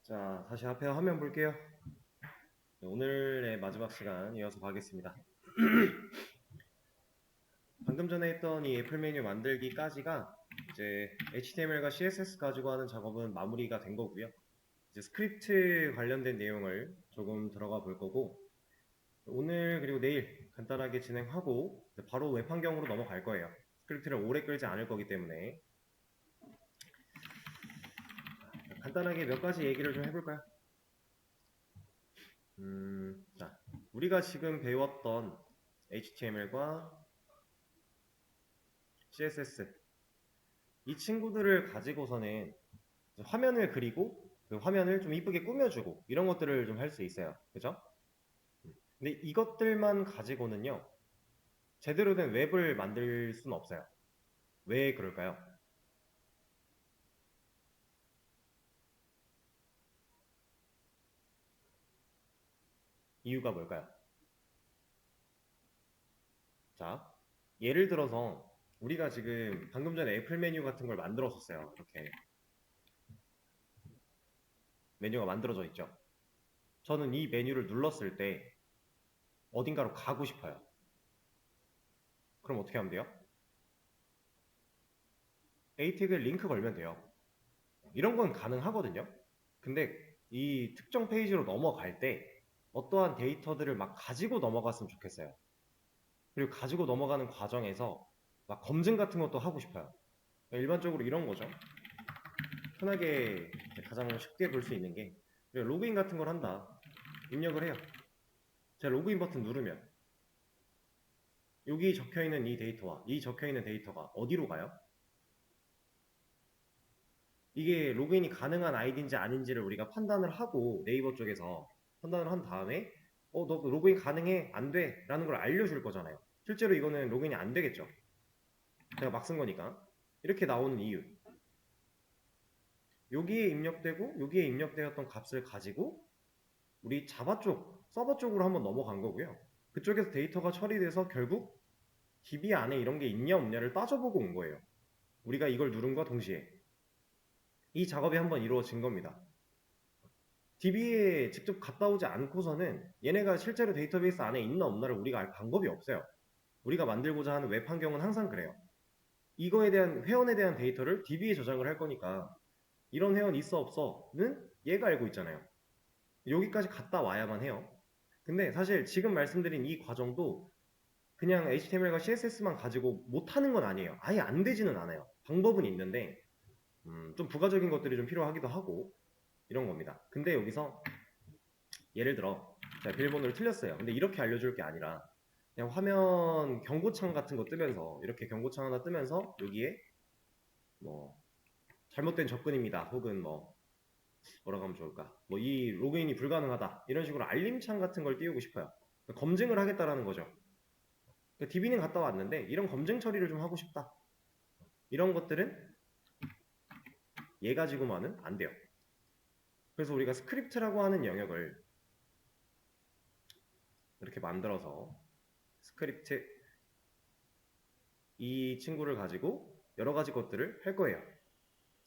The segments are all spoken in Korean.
자, 다시 앞에 화면 볼게요. 네, 오늘의 마지막 시간 이어서 가겠습니다. 방금 전에 했던 이 애플 메뉴 만들기까지가 이제 HTML과 CSS 가지고 하는 작업은 마무리가 된 거고요. 이제 스크립트 관련된 내용을 조금 들어가 볼 거고, 오늘 그리고 내일 간단하게 진행하고 바로 웹 환경으로 넘어갈 거예요. 스크립트를 오래 끌지 않을 거기 때문에 간단하게 몇 가지 얘기를 좀 해볼까요? 자, 우리가 지금 배웠던 HTML과 CSS 이 친구들을 가지고서는 화면을 그리고 그 화면을 좀 이쁘게 꾸며주고 이런 것들을 좀 할 수 있어요. 그죠? 근데 이것들만 가지고는요, 제대로 된 웹을 만들 수는 없어요. 왜 그럴까요? 이유가 뭘까요? 자, 예를 들어서 우리가 지금 방금 전에 애플 메뉴 같은 걸 만들었었어요. 이렇게 메뉴가 만들어져 있죠. 저는 이 메뉴를 눌렀을 때 어딘가로 가고 싶어요. 그럼 어떻게 하면 돼요? a 태그에 링크 걸면 돼요. 이런 건 가능하거든요. 근데 이 특정 페이지로 넘어갈 때 어떠한 데이터들을 막 가지고 넘어갔으면 좋겠어요. 그리고 가지고 넘어가는 과정에서 막 검증 같은 것도 하고 싶어요. 일반적으로 이런 거죠. 흔하게 가장 쉽게 볼 수 있는 게 로그인 같은 걸 한다. 입력을 해요. 제가 로그인 버튼 누르면 여기 적혀있는 이 데이터와 이 적혀있는 데이터가 어디로 가요? 이게 로그인이 가능한 아이디인지 아닌지를 우리가 판단을 하고 네이버 쪽에서 판단을 한 다음에 너 로그인 가능해? 안 돼? 라는 걸 알려줄 거잖아요. 실제로 이거는 로그인이 안 되겠죠. 제가 막 쓴 거니까. 이렇게 나오는 이유. 여기에 입력되고 여기에 입력되었던 값을 가지고 우리 자바 쪽, 서버 쪽으로 한번 넘어간 거고요. 그쪽에서 데이터가 처리돼서 결국 DB 안에 이런 게 있냐 없냐를 따져보고 온 거예요. 우리가 이걸 누른과 동시에 이 작업이 한번 이루어진 겁니다. DB에 직접 갔다 오지 않고서는 얘네가 실제로 데이터베이스 안에 있나 없나를 우리가 알 방법이 없어요. 우리가 만들고자 하는 웹 환경은 항상 그래요. 이거에 대한 회원에 대한 데이터를 DB에 저장을 할 거니까 이런 회원 있어 없어는 얘가 알고 있잖아요. 여기까지 갔다 와야만 해요. 근데 사실 지금 말씀드린 이 과정도 그냥 HTML과 CSS만 가지고 못하는 건 아니에요. 아예 안 되지는 않아요. 방법은 있는데 좀 부가적인 것들이 좀 필요하기도 하고 이런 겁니다. 근데 여기서 예를 들어 제가 비밀번호를 틀렸어요. 근데 이렇게 알려줄 게 아니라 그냥 화면 경고창 같은 거 뜨면서 이렇게 경고창 하나 뜨면서 여기에 뭐 잘못된 접근입니다. 혹은 뭐라고 하면 좋을까? 뭐 이 로그인이 불가능하다. 이런 식으로 알림창 같은 걸 띄우고 싶어요. 그러니까 검증을 하겠다라는 거죠. 그러니까 DB는 갔다 왔는데 이런 검증 처리를 좀 하고 싶다. 이런 것들은 얘 가지고만은 안 돼요. 그래서 우리가 스크립트라고 하는 영역을 이렇게 만들어서 스크립트 이 친구를 가지고 여러 가지 것들을 할 거예요.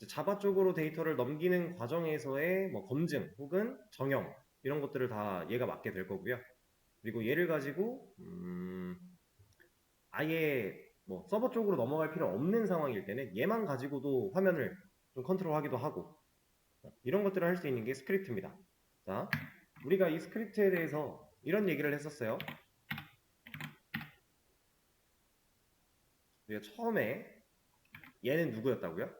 자바 쪽으로 데이터를 넘기는 과정에서의 뭐 검증 혹은 정형 이런 것들을 다 얘가 맡게 될 거고요. 그리고 얘를 가지고 아예 뭐 서버 쪽으로 넘어갈 필요 없는 상황일 때는 얘만 가지고도 화면을 좀 컨트롤하기도 하고 이런 것들을 할 수 있는 게 스크립트입니다. 자, 우리가 이 스크립트에 대해서 이런 얘기를 했었어요. 우리가 처음에 얘는 누구였다고요?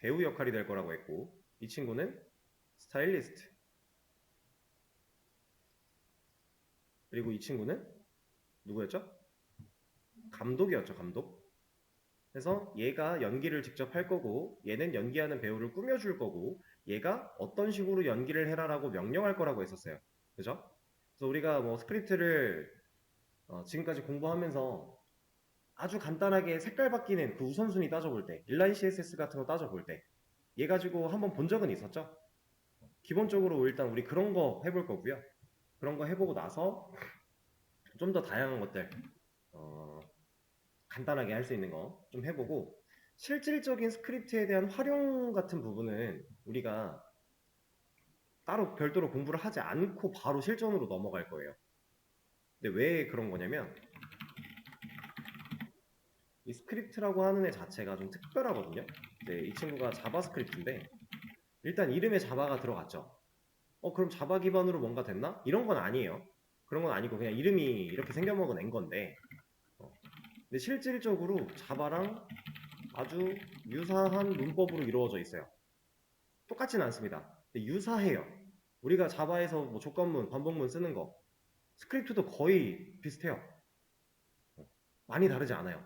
배우 역할이 될 거라고 했고 이 친구는 스타일리스트 그리고 이 친구는 누구였죠? 감독이었죠, 감독. 그래서 얘가 연기를 직접 할 거고 얘는 연기하는 배우를 꾸며줄 거고 얘가 어떤 식으로 연기를 해라라고 명령할 거라고 했었어요. 그죠? 그래서 우리가 뭐 스크립트를 지금까지 공부하면서 아주 간단하게 색깔 바뀌는 그 우선순위 따져볼 때 인라인 CSS 같은 거 따져볼 때 얘 가지고 한번 본 적은 있었죠? 기본적으로 일단 우리 그런 거 해볼 거고요. 그런 거 해보고 나서 좀 더 다양한 것들 어, 간단하게 할 수 있는 거 좀 해보고 실질적인 스크립트에 대한 활용 같은 부분은 우리가 따로 별도로 공부를 하지 않고 바로 실전으로 넘어갈 거예요. 근데 왜 그런 거냐면 이 스크립트라고 하는 애 자체가 좀 특별하거든요. 이 친구가 자바스크립트인데 일단 이름에 자바가 들어갔죠. 그럼 자바 기반으로 뭔가 됐나? 이런 건 아니에요. 그런 건 아니고 그냥 이름이 이렇게 생겨먹은 앤 건데 근데 실질적으로 자바랑 아주 유사한 문법으로 이루어져 있어요. 똑같진 않습니다. 근데 유사해요. 우리가 자바에서 뭐 조건문, 반복문 쓰는 거 스크립트도 거의 비슷해요. 많이 다르지 않아요.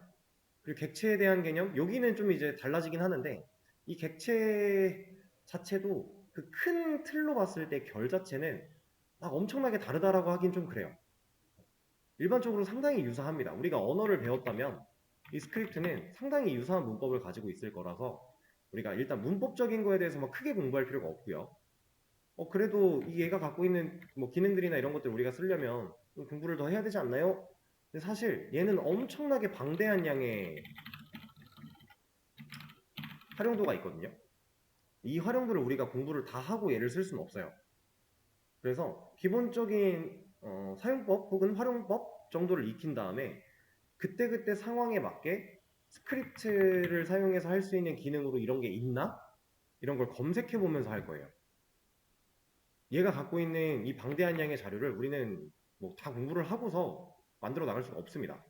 그리고 객체에 대한 개념 여기는 좀 이제 달라지긴 하는데 이 객체 자체도 그 큰 틀로 봤을 때 결 자체는 막 엄청나게 다르다라고 하긴 좀 그래요. 일반적으로 상당히 유사합니다. 우리가 언어를 배웠다면 이 스크립트는 상당히 유사한 문법을 가지고 있을 거라서 우리가 일단 문법적인 거에 대해서 막 크게 공부할 필요가 없고요. 그래도 이 얘가 갖고 있는 뭐 기능들이나 이런 것들 우리가 쓰려면 좀 공부를 더 해야 되지 않나요? 근데 사실 얘는 엄청나게 방대한 양의 활용도가 있거든요. 이 활용도를 우리가 공부를 다 하고 얘를 쓸 수는 없어요. 그래서 기본적인 사용법 혹은 활용법 정도를 익힌 다음에 그때그때 상황에 맞게 스크립트를 사용해서 할 수 있는 기능으로 이런 게 있나? 이런 걸 검색해 보면서 할 거예요. 얘가 갖고 있는 이 방대한 양의 자료를 우리는 뭐 다 공부를 하고서 만들어 나갈 수가 없습니다.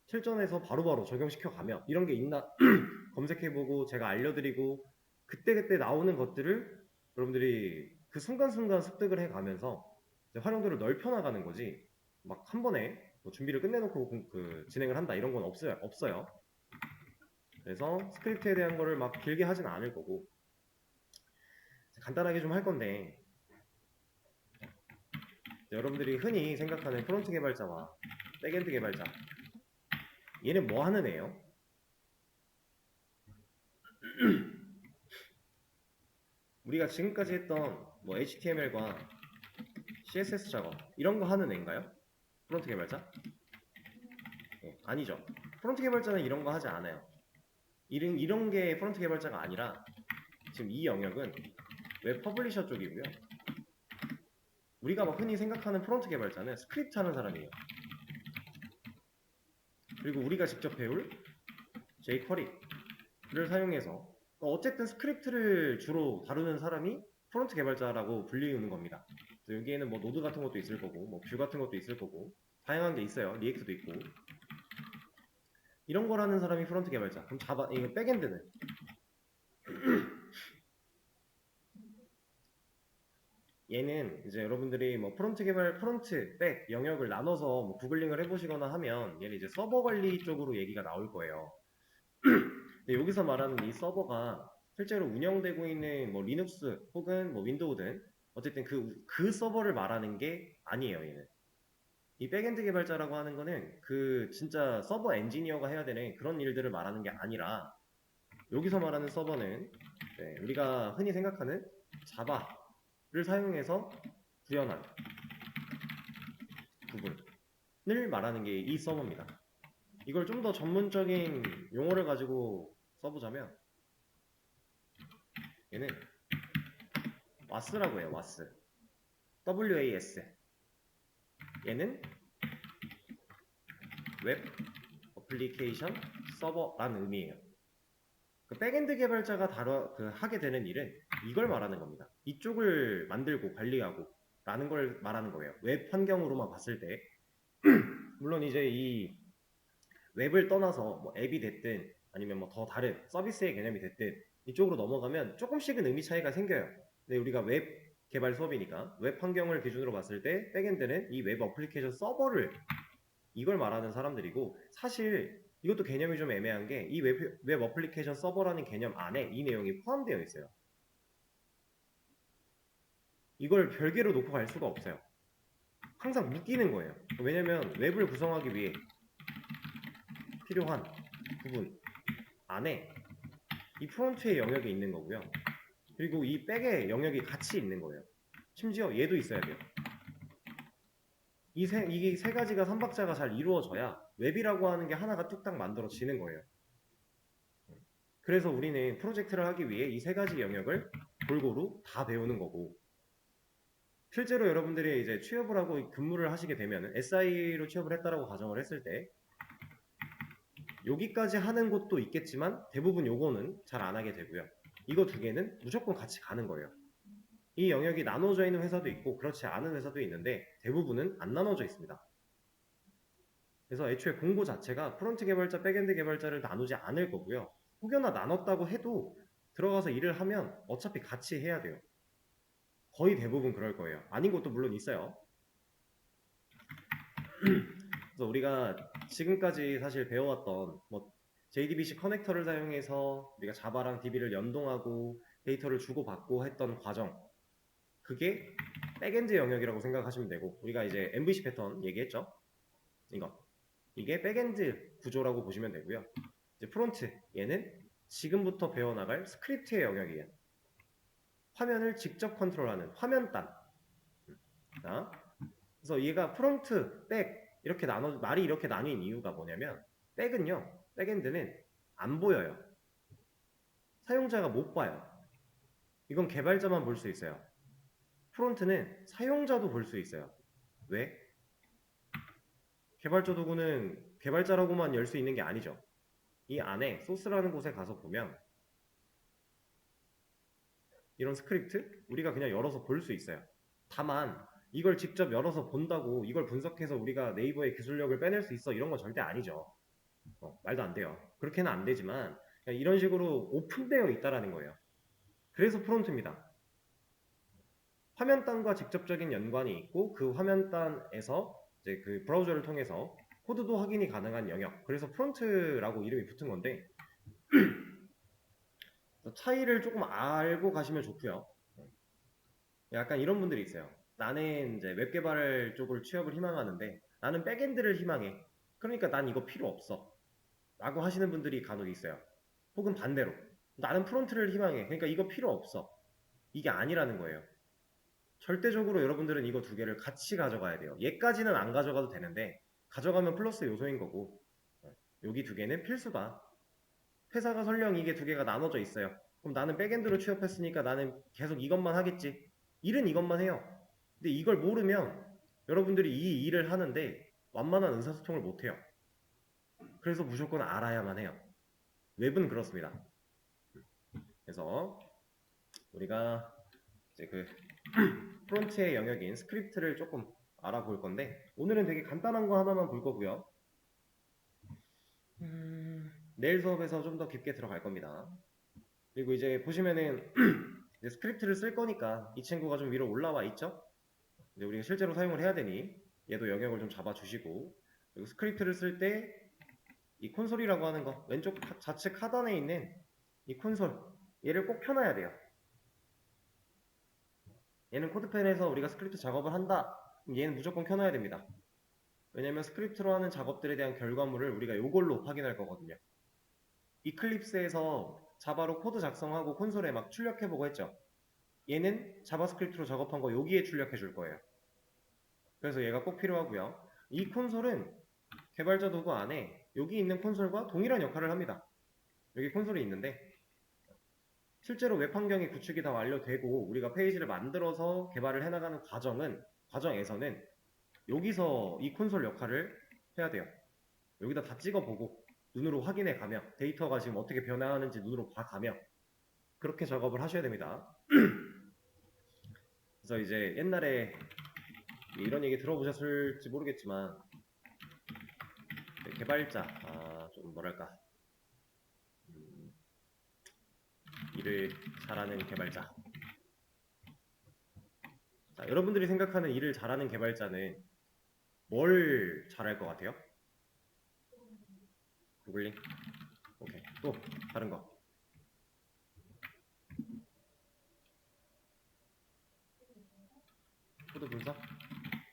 실전에서 바로바로 적용시켜 가면 이런 게 있나 검색해보고 제가 알려드리고 그때그때 나오는 것들을 여러분들이 그 순간순간 습득을 해가면서 활용도를 넓혀나가는 거지 막 한 번에 뭐 준비를 끝내놓고 진행을 한다 이런 건 없어요. 그래서 스크립트에 대한 거를 막 길게 하진 않을 거고 간단하게 좀 할 건데 여러분들이 흔히 생각하는 프론트 개발자와 백엔드 개발자 얘는 뭐 하는 애예요? 우리가 지금까지 했던 뭐 HTML과 CSS 작업 이런 거 하는 애인가요? 프론트 개발자? 아니죠. 프론트 개발자는 이런 거 하지 않아요. 이런 게 프론트 개발자가 아니라 지금 이 영역은 웹 퍼블리셔 쪽이고요. 우리가 막 흔히 생각하는 프론트 개발자는 스크립트 하는 사람이에요. 그리고 우리가 직접 배울 jQuery를 사용해서 어쨌든 스크립트를 주로 다루는 사람이 프론트 개발자라고 불리는 겁니다. 여기에는 뭐 노드 같은 것도 있을 거고 뭐 뷰 같은 것도 있을 거고 다양한 게 있어요. 리액트도 있고 이런 걸 하는 사람이 프론트 개발자. 그럼 자바 이거 백엔드는 얘는 이제 여러분들이 뭐 프론트, 백 영역을 나눠서 뭐 구글링을 해보시거나 하면 얘는 이제 서버 관리 쪽으로 얘기가 나올 거예요. 근데 여기서 말하는 이 서버가 실제로 운영되고 있는 뭐 리눅스 혹은 뭐 윈도우든 어쨌든 그 서버를 말하는 게 아니에요. 얘는 이 백엔드 개발자라고 하는 거는 그 진짜 서버 엔지니어가 해야 되는 그런 일들을 말하는 게 아니라 여기서 말하는 서버는 우리가 흔히 생각하는 자바를 사용해서 구현한 부분을 말하는 게 이 서버입니다. 이걸 좀 더 전문적인 용어를 가지고 써보자면 얘는 WAS라고 해요. WAS. WAS. 얘는 웹 어플리케이션 서버라는 의미예요. 그 백엔드 개발자가 하게 되는 일은 이걸 말하는 겁니다. 이쪽을 만들고 관리하고 라는 걸 말하는 거예요. 웹 환경으로만 봤을 때 물론 이제 이 웹을 떠나서 뭐 앱이 됐든 아니면 뭐 더 다른 서비스의 개념이 됐든 이쪽으로 넘어가면 조금씩은 의미 차이가 생겨요. 근데 우리가 웹 개발 수업이니까 웹 환경을 기준으로 봤을 때 백엔드는 이 웹 어플리케이션 서버를 이걸 말하는 사람들이고 사실 이것도 개념이 좀 애매한 게 이 웹 어플리케이션 서버라는 개념 안에 이 내용이 포함되어 있어요. 이걸 별개로 놓고 갈 수가 없어요. 항상 묶이는 거예요. 왜냐면 웹을 구성하기 위해 필요한 부분 안에 이 프론트의 영역이 있는 거고요. 그리고 이 백의 영역이 같이 있는 거예요. 심지어 얘도 있어야 돼요. 이게 세 가지가 삼박자가 잘 이루어져야 웹이라고 하는 게 하나가 뚝딱 만들어지는 거예요. 그래서 우리는 프로젝트를 하기 위해 이 세 가지 영역을 골고루 다 배우는 거고, 실제로 여러분들이 이제 취업을 하고 근무를 하시게 되면 SI로 취업을 했다라고 가정을 했을 때 여기까지 하는 곳도 있겠지만 대부분 요거는 잘 안 하게 되고요. 이거 두 개는 무조건 같이 가는 거예요. 이 영역이 나눠져 있는 회사도 있고 그렇지 않은 회사도 있는데 대부분은 안 나눠져 있습니다. 그래서 애초에 공고 자체가 프론트 개발자, 백엔드 개발자를 나누지 않을 거고요. 혹여나 나눴다고 해도 들어가서 일을 하면 어차피 같이 해야 돼요. 거의 대부분 그럴 거예요. 아닌 것도 물론 있어요. 그래서 우리가 지금까지 사실 배워왔던 뭐 JDBC 커넥터를 사용해서 우리가 자바랑 DB를 연동하고 데이터를 주고받고 했던 과정, 그게 백엔드 영역이라고 생각하시면 되고, 우리가 이제 MVC 패턴 얘기했죠? 이게 백엔드 구조라고 보시면 되고요. 이제 프론트, 얘는 지금부터 배워나갈 스크립트의 영역이에요. 화면을 직접 컨트롤하는 화면단. 자, 그래서 얘가 프론트, 백 이렇게 말이 이렇게 나뉜 이유가 뭐냐면, 백은요, 백엔드는 안 보여요. 사용자가 못 봐요. 이건 개발자만 볼 수 있어요. 프론트는 사용자도 볼 수 있어요. 왜? 개발자 도구는 개발자라고만 열 수 있는 게 아니죠. 이 안에 소스라는 곳에 가서 보면 이런 스크립트 우리가 그냥 열어서 볼 수 있어요. 다만 이걸 직접 열어서 본다고 이걸 분석해서 우리가 네이버의 기술력을 빼낼 수 있어, 이런 건 절대 아니죠. 말도 안 돼요. 그렇게는 안 되지만 그냥 이런 식으로 오픈되어 있다라는 거예요. 그래서 프론트입니다. 화면단과 직접적인 연관이 있고 그 화면단에서 이제 그 브라우저를 통해서 코드도 확인이 가능한 영역, 그래서 프론트라고 이름이 붙은 건데 차이를 조금 알고 가시면 좋고요. 약간 이런 분들이 있어요. 나는 이제 웹 개발 쪽을 취업을 희망하는데 나는 백엔드를 희망해. 그러니까 난 이거 필요 없어. 라고 하시는 분들이 간혹 있어요. 혹은 반대로 나는 프론트를 희망해. 그러니까 이거 필요 없어. 이게 아니라는 거예요. 절대적으로 여러분들은 이거 두 개를 같이 가져가야 돼요. 얘까지는 안 가져가도 되는데 가져가면 플러스 요소인 거고, 여기 두 개는 필수다. 회사가 설령 이게 두 개가 나눠져 있어요. 그럼 나는 백엔드로 취업했으니까 나는 계속 이것만 하겠지. 일은 이것만 해요. 근데 이걸 모르면 여러분들이 이 일을 하는데 완만한 의사소통을 못 해요. 그래서 무조건 알아야만 해요. 웹은 그렇습니다. 그래서 우리가 이제 그 프론트의 영역인 스크립트를 조금 알아볼 건데, 오늘은 되게 간단한 거 하나만 볼 거고요. 내일 수업에서 좀 더 깊게 들어갈 겁니다. 그리고 이제 보시면은 이제 스크립트를 쓸 거니까 이 친구가 좀 위로 올라와 있죠? 이제 우리가 실제로 사용을 해야 되니 얘도 영역을 좀 잡아주시고, 그리고 스크립트를 쓸 때 이 콘솔이라고 하는 거 왼쪽 좌측 하단에 있는 이 콘솔, 얘를 꼭 켜놔야 돼요. 얘는 코드펜에서 우리가 스크립트 작업을 한다, 그럼 얘는 무조건 켜놔야 됩니다. 왜냐면 스크립트로 하는 작업들에 대한 결과물을 우리가 이걸로 확인할 거거든요. 이클립스에서 자바로 코드 작성하고 콘솔에 막 출력해보고 했죠. 얘는 자바스크립트로 작업한 거 여기에 출력해 줄 거예요. 그래서 얘가 꼭 필요하고요. 이 콘솔은 개발자 도구 안에 여기 있는 콘솔과 동일한 역할을 합니다. 여기 콘솔이 있는데 실제로 웹 환경이 구축이 다 완료되고 우리가 페이지를 만들어서 개발을 해나가는 과정에서는 여기서 이 콘솔 역할을 해야 돼요. 여기다 다 찍어보고 눈으로 확인해 가며 데이터가 지금 어떻게 변화하는지 눈으로 봐가며 그렇게 작업을 하셔야 됩니다. 그래서 이제 옛날에 이런 얘기 들어보셨을지 모르겠지만 개발자, 좀 뭐랄까, 일을 잘하는 개발자. 자, 여러분들이 생각하는 일을 잘하는 개발자는 뭘 잘할 것 같아요? 구글링? 오케이. 또 다른 거. 코드 분석?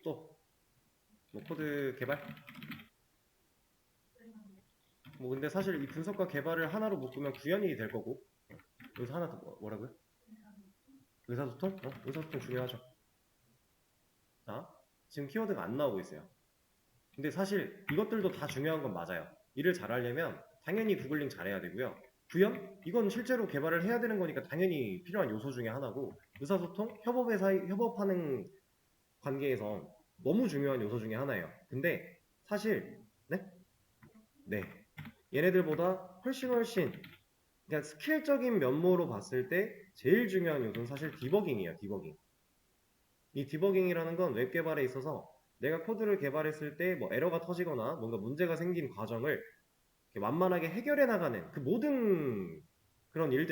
또 뭐 코드 개발? 뭐 근데 사실 이 분석과 개발을 하나로 묶으면 구현이 될 거고, 여기서 하나 더 뭐라고요? 의사소통? 의사소통 중요하죠. 자, 지금 키워드가 안 나오고 있어요. 근데 사실 이것들도 다 중요한 건 맞아요. 일을 잘하려면 당연히 구글링 잘해야 되고요. 구현? 이건 실제로 개발을 해야 되는 거니까 당연히 필요한 요소 중에 하나고, 의사소통, 협업하는 관계에서 너무 중요한 요소 중에 하나예요. 근데 사실 네? 네. 얘네들보다 훨씬 그러니까 스킬적인 면모로 봤을 때 제일 중요한 요소는 사실 디버깅이에요. 디버깅. 이 디버깅이라는 건 웹 개발에 있어서 내가 코드를 개발했을 때 뭐 에러가 터지거나 뭔가 문제가 생긴 과정을 완만하게 해결해 나가는 그 모든 그런 일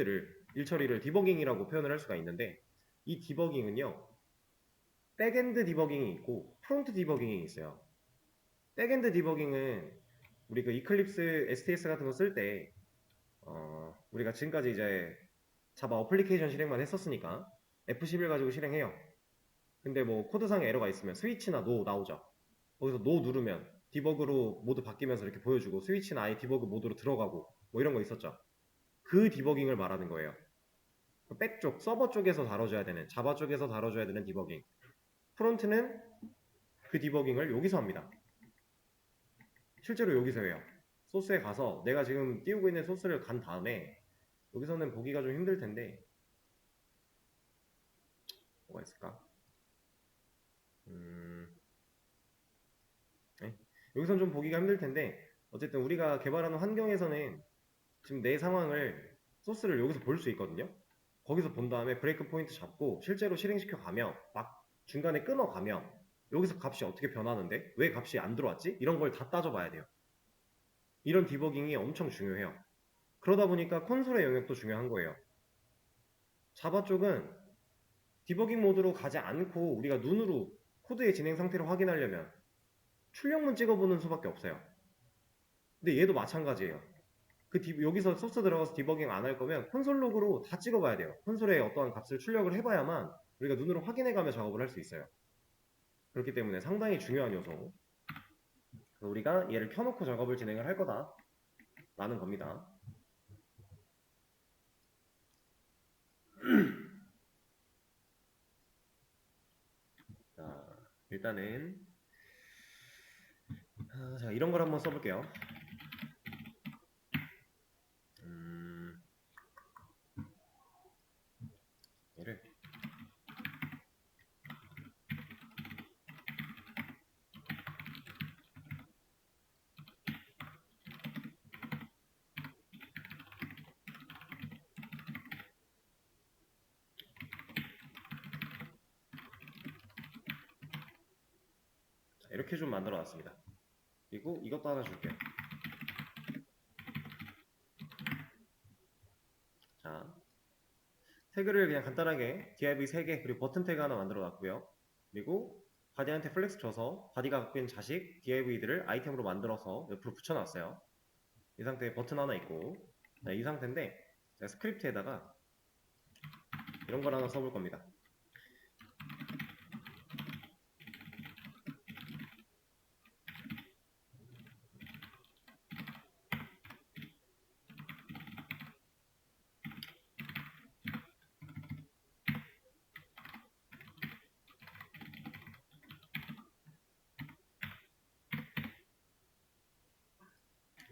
처리를 디버깅이라고 표현을 할 수가 있는데, 이 디버깅은요, 백엔드 디버깅이 있고 프론트 디버깅이 있어요. 백엔드 디버깅은 우리 그 이클립스 STS 같은 거 쓸 때 우리가 지금까지 이제 자바 어플리케이션 실행만 했었으니까 F11 가지고 실행해요. 근데 뭐 코드상에 에러가 있으면 스위치나 노 나오죠. 거기서 노 누르면 디버그로 모드 바뀌면서 이렇게 보여주고, 스위치나 아예 디버그 모드로 들어가고 뭐 이런 거 있었죠. 그 디버깅을 말하는 거예요. 백 쪽, 서버 쪽에서 다뤄줘야 되는, 자바 쪽에서 다뤄줘야 되는 디버깅. 프론트는 그 디버깅을 여기서 합니다. 실제로 여기서 해요. 소스에 가서 내가 지금 띄우고 있는 소스를 간 다음에, 여기서는 보기가 좀 힘들 텐데 뭐가 있을까? 네? 여기선 좀 보기가 힘들 텐데, 어쨌든 우리가 개발하는 환경에서는 지금 내 상황을, 소스를 여기서 볼 수 있거든요. 거기서 본 다음에 브레이크 포인트 잡고 실제로 실행시켜 가면, 막 중간에 끊어 가면 여기서 값이 어떻게 변하는데 왜 값이 안 들어왔지? 이런 걸 다 따져봐야 돼요. 이런 디버깅이 엄청 중요해요. 그러다 보니까 콘솔의 영역도 중요한 거예요. 자바 쪽은 디버깅 모드로 가지 않고 우리가 눈으로 코드의 진행 상태를 확인하려면 출력문 찍어보는 수밖에 없어요. 근데 얘도 마찬가지예요. 여기서 소스 들어가서 디버깅 안 할 거면 콘솔 로그로 다 찍어봐야 돼요. 콘솔에 어떠한 값을 출력을 해봐야만 우리가 눈으로 확인해가며 작업을 할 수 있어요. 그렇기 때문에 상당히 중요한 요소. 우리가 얘를 켜놓고 작업을 진행을 할 거다 라는 겁니다. 자, 일단은 자, 이런 걸 한번 써볼게요. 얘를 이렇게 좀 만들어 놨습니다. 그리고 이것도 하나 줄게요. 자, 태그를 그냥 간단하게 div 3개 그리고 버튼 태그 하나 만들어 놨고요. 그리고 바디한테 플렉스 줘서 바디가 갖고 있는 자식 div들을 아이템으로 만들어서 옆으로 붙여놨어요. 이 상태에 버튼 하나 있고, 자, 이 상태인데 제가 스크립트에다가 이런 걸 하나 써볼 겁니다.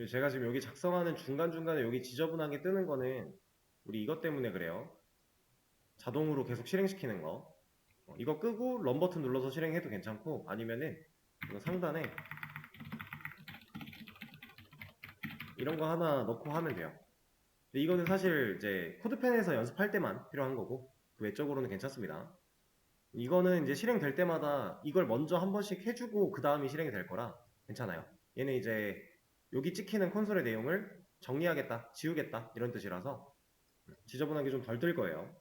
제가 지금 여기 작성하는 중간중간에 여기 지저분하게 뜨는 거는 우리 이것 때문에 그래요. 자동으로 계속 실행시키는 거. 이거 끄고 런 버튼 눌러서 실행해도 괜찮고, 아니면은 이거 상단에 이런 거 하나 넣고 하면 돼요. 근데 이거는 사실 이제 코드펜에서 연습할 때만 필요한 거고, 그 외적으로는 괜찮습니다. 이거는 이제 실행될 때마다 이걸 먼저 한 번씩 해주고 그 다음이 실행이 될 거라 괜찮아요. 얘는 이제 여기 찍히는 콘솔의 내용을 정리하겠다, 지우겠다 이런 뜻이라서 지저분하게 좀 덜 뜰 거예요.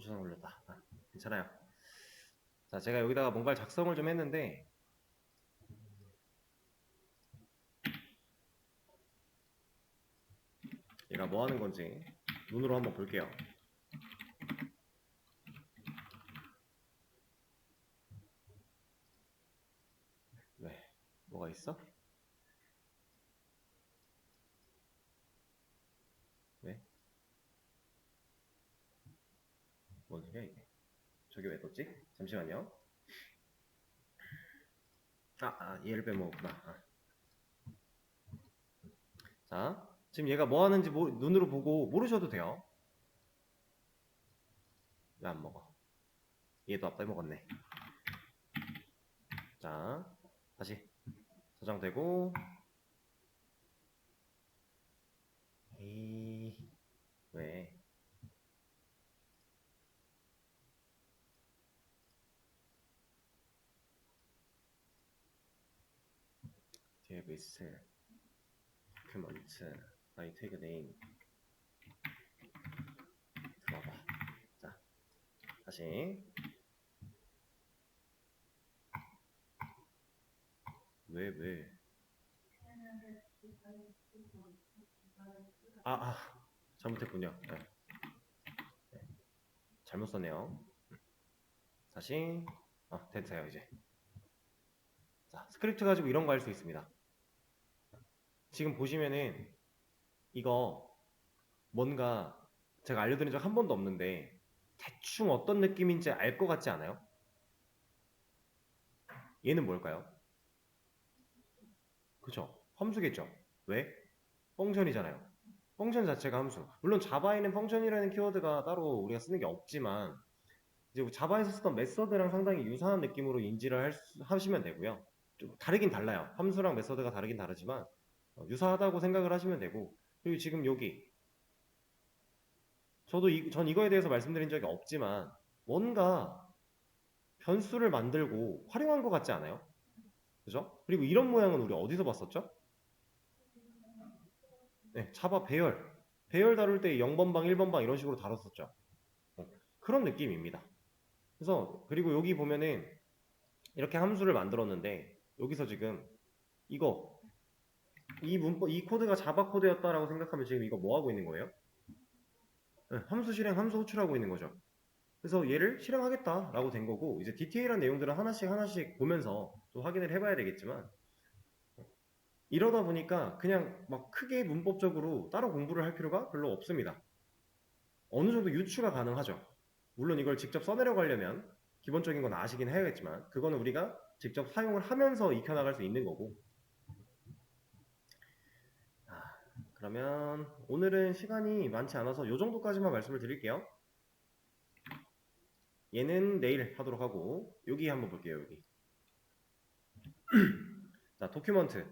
저장 올렸다. 괜찮아요. 자, 제가 여기다가 뭔가를 작성을 좀 했는데 얘가 뭐 하는 건지 눈으로 한번 볼게요. 네, 뭐가 있어? 네? 뭔 소리야 이게? 저기 왜 떴지? 잠시만요. 얘를 빼먹었구나. 자, 지금 얘가 뭐 하는지 눈으로 보고 모르셔도 돼요. 왜 안 먹어? 얘도 빼먹었네. 자, 다시 저장되고 에이, 왜? 데이터베이스 도큐먼트 바이 태그 네임 들어봐. 자, 다시 왜? 잘못했군요. 네. 잘못 썼네요. 다시 됐어요 이제. 자, 스크립트 가지고 이런 거 할 수 있습니다. 지금 보시면은 이거 뭔가 제가 알려드린 적 한 번도 없는데 대충 어떤 느낌인지 알 것 같지 않아요? 얘는 뭘까요? 그죠? 함수겠죠? 왜? 펑션이잖아요. 펑션 자체가 함수. 물론 자바에는 펑션이라는 키워드가 따로 우리가 쓰는 게 없지만 이제 자바에서 쓰던 메서드랑 상당히 유사한 느낌으로 인지를 하시면 되고요. 좀 다르긴 달라요. 함수랑 메서드가 다르긴 다르지만 유사하다고 생각을 하시면 되고, 그리고 지금 여기 전 이거에 대해서 말씀드린 적이 없지만 뭔가 변수를 만들고 활용한 것 같지 않아요? 그죠? 그리고 이런 모양은 우리 어디서 봤었죠? 네, 자바 배열 다룰 때 0번방, 1번방 이런 식으로 다뤘었죠. 그런 느낌입니다. 그래서 그리고 여기 보면은 이렇게 함수를 만들었는데 여기서 지금 이거 이 코드가 자바 코드였다라고 생각하면 지금 이거 뭐 하고 있는 거예요? 네, 함수 실행, 함수 호출하고 있는 거죠. 그래서 얘를 실행하겠다라고 된 거고 이제 디테일한 내용들은 하나씩 보면서 좀 확인을 해봐야 되겠지만 이러다 보니까 그냥 막 크게 문법적으로 따로 공부를 할 필요가 별로 없습니다. 어느 정도 유추가 가능하죠. 물론 이걸 직접 써내려가려면 기본적인 건 아시긴 해야겠지만 그거는 우리가 직접 사용을 하면서 익혀나갈 수 있는 거고. 그러면 오늘은 시간이 많지 않아서 이 정도까지만 말씀을 드릴게요. 얘는 내일 하도록 하고 여기 한번 볼게요. 여기 자, 도큐먼트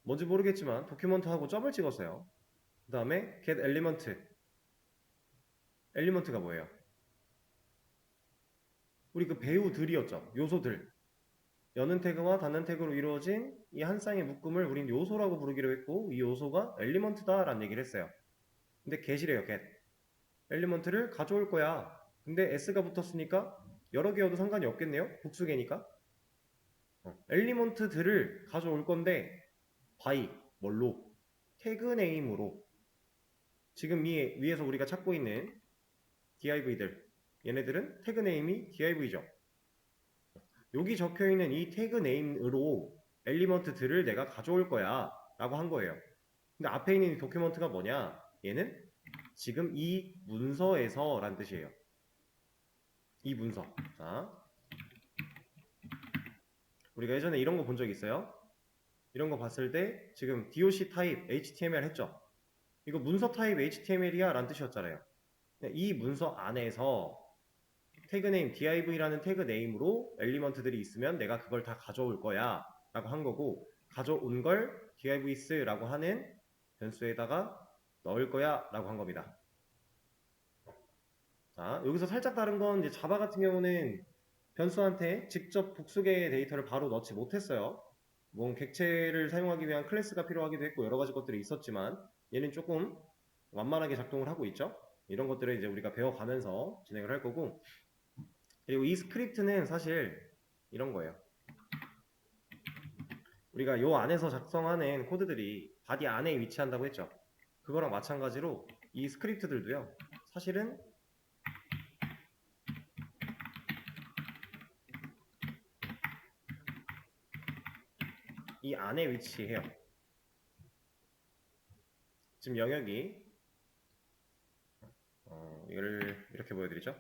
뭔지 모르겠지만 도큐먼트하고 점을 찍었어요. 그 다음에 get 엘리먼트가 뭐예요? 우리 그 배우들이었죠. 요소들. 여는 태그와 닫는 태그로 이루어진 이 한 쌍의 묶음을 우린 요소라고 부르기로 했고 이 요소가 엘리먼트다 라는 얘기를 했어요. 근데 get이래요. get. 엘리먼트를 가져올 거야. 근데 s가 붙었으니까 여러 개여도 상관이 없겠네요. 복수개니까. 엘리먼트들을 가져올 건데 by 뭘로? 태그 네임으로. 지금 위에서 우리가 찾고 있는 div들 얘네들은 태그 네임이 div죠. 여기 적혀있는 이 태그 네임으로 엘리먼트들을 내가 가져올 거야 라고 한 거예요. 근데 앞에 있는 이 도큐먼트가 뭐냐? 얘는 지금 이 문서에서 란 뜻이에요. 이 문서. 자, 우리가 예전에 이런 거 본 적 있어요? 이런 거 봤을 때 지금 doc 타입 html 했죠? 이거 문서 타입 html이야 라는 뜻이었잖아요. 이 문서 안에서 태그 네임 div라는 태그 네임으로 엘리먼트들이 있으면 내가 그걸 다 가져올 거야 라고 한 거고 가져온 걸 divs라고 하는 변수에다가 넣을 거야 라고 한 겁니다. 자, 여기서 살짝 다른 건 이제 자바 같은 경우는 변수한테 직접 복수개의 데이터를 바로 넣지 못했어요. 뭐 객체를 사용하기 위한 클래스가 필요하기도 했고 여러 가지 것들이 있었지만 얘는 조금 완만하게 작동을 하고 있죠. 이런 것들을 이제 우리가 배워가면서 진행을 할 거고, 그리고 이 스크립트는 사실 이런 거예요. 우리가 요 안에서 작성하는 코드들이 바디 안에 위치한다고 했죠. 그거랑 마찬가지로 이 스크립트들도요, 사실은 이 안에 위치해요. 지금 영역이 이걸 이렇게 보여드리죠.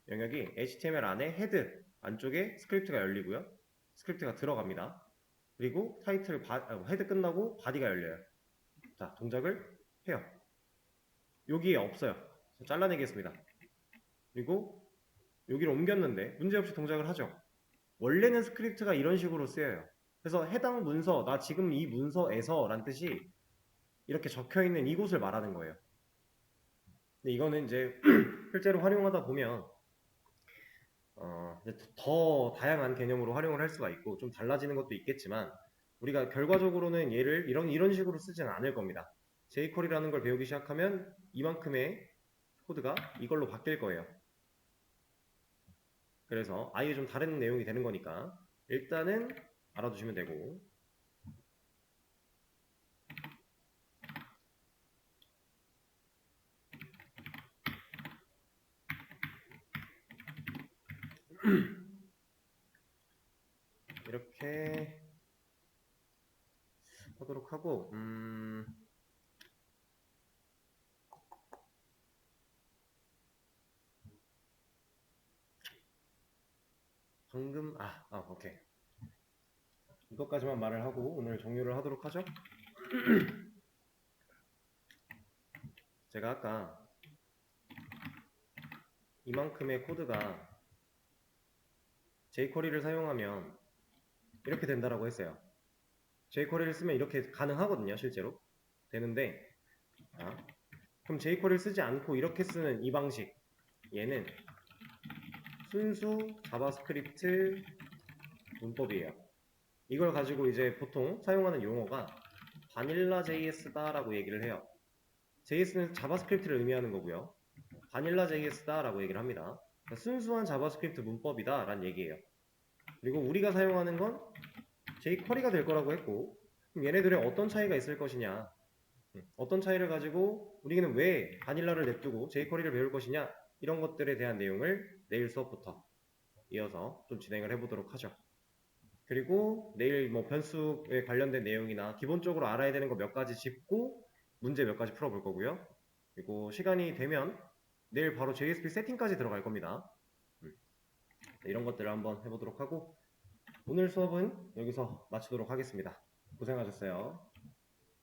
영역이 HTML 안에 헤드 안쪽에 스크립트가 열리고요. 스크립트가 들어갑니다. 그리고 타이틀 헤드 끝나고 바디가 열려요. 자, 동작을 해요. 여기에 없어요. 잘라내겠습니다. 그리고 여기를 옮겼는데 문제없이 동작을 하죠. 원래는 스크립트가 이런 식으로 쓰여요. 그래서 해당 문서, 나 지금 이 문서에서 란 뜻이 이렇게 적혀있는 이곳을 말하는 거예요. 근데 이거는 이제 실제로 활용하다 보면 더 다양한 개념으로 활용을 할 수가 있고 좀 달라지는 것도 있겠지만 우리가 결과적으로는 얘를 이런 식으로 쓰지는 않을 겁니다. jQuery라는 걸 배우기 시작하면 이만큼의 코드가 이걸로 바뀔 거예요. 그래서 아예 좀 다른 내용이 되는 거니까 일단은 알아두시면 되고, 이렇게 하도록 하고, 방금 오케이, 이것까지만 말을 하고 오늘 종료를 하도록 하죠. 제가 아까 이만큼의 코드가 jQuery를 사용하면 이렇게 된다라고 했어요. jQuery를 쓰면 이렇게 가능하거든요. 실제로 되는데, 그럼 jQuery를 쓰지 않고 이렇게 쓰는 이 방식, 얘는 순수 자바스크립트 문법이에요. 이걸 가지고 이제 보통 사용하는 용어가 바닐라 JS다 라고 얘기를 해요. JS는 자바스크립트를 의미하는 거고요. 바닐라 JS다 라고 얘기를 합니다. 그러니까 순수한 자바스크립트 문법이다 라는 얘기예요. 그리고 우리가 사용하는 건 jQuery가 될 거라고 했고, 그럼 얘네들의 어떤 차이가 있을 것이냐, 어떤 차이를 가지고 우리는 왜 바닐라를 냅두고 jQuery를 배울 것이냐, 이런 것들에 대한 내용을 내일 수업부터 이어서 좀 진행을 해보도록 하죠. 그리고 내일 뭐 변수에 관련된 내용이나 기본적으로 알아야 되는 거 몇 가지 짚고 문제 몇 가지 풀어볼 거고요. 그리고 시간이 되면 내일 바로 JSP 세팅까지 들어갈 겁니다. 이런 것들을 한번 해보도록 하고 오늘 수업은 여기서 마치도록 하겠습니다. 고생하셨어요.